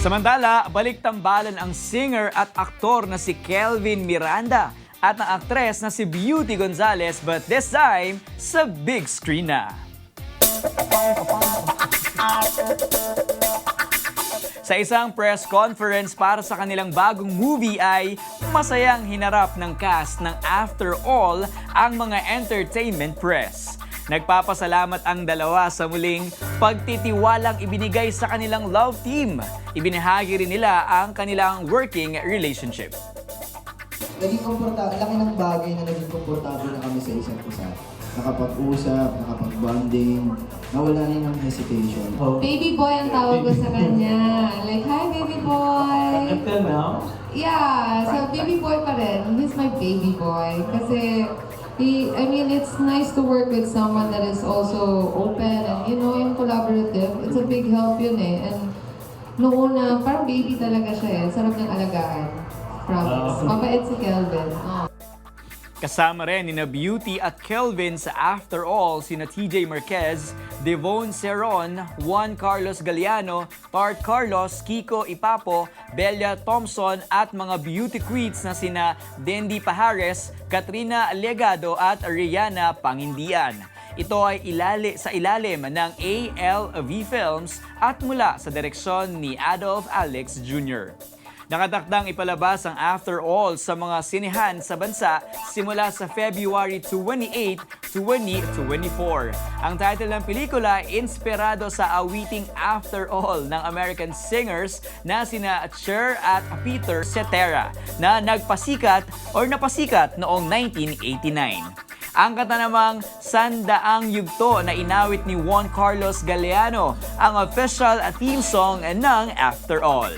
Samantala, balik tambalan ang singer at aktor na si Kelvin Miranda at ang aktres na si Beauty Gonzalez, but this time sa big screen na. Sa isang press conference para sa kanilang bagong movie ay masayang hinarap ng cast ng After All ang mga entertainment press. Nagpapasalamat ang dalawa sa muling pagtitiwalang ibinigay sa kanilang love team. Ibinahagi rin nila ang kanilang working relationship. Naging komportable, laki ng bagay na naging komportable na kami sa isa't isa. Nakapag-usap, nakapag-bonding, nawala na ng hesitation. Baby boy ang tawag ko sa kanya. Like, hi baby boy! Until now? Yeah, so baby boy pa rin. He's my baby boy. Kasi, it's nice to work with someone that is also open and, yung collaborative. It's a big help yun eh. And noong una, parang baby talaga siya eh. Sarap niyang alagaan. Promise. Mabait si Kelvin. Oh. Kasama rin ni Beauty at Kelvin sa After All sina TJ Marquez, Devon Ceron, Juan Carlos Galliano, Tart Carlos, Kiko Ipapo, Belia Thompson at mga beauty queens na sina Dendi Pajares, Katrina Legado at Rihanna Pangindian. Ito ay sa ilalim ng ALV Films at mula sa direksyon ni Adolf Alex Jr. Nakatakdang ipalabas ang After All sa mga sinehan sa bansa simula sa February 28, 2024. Ang title ng pelikula ay inspirado sa awiting After All ng American singers na sina Cher at Peter Cetera na napasikat noong 1989. Ang kanta namang Sandaang Yugto na inawit ni Juan Carlos Galliano ang official theme song ng After All.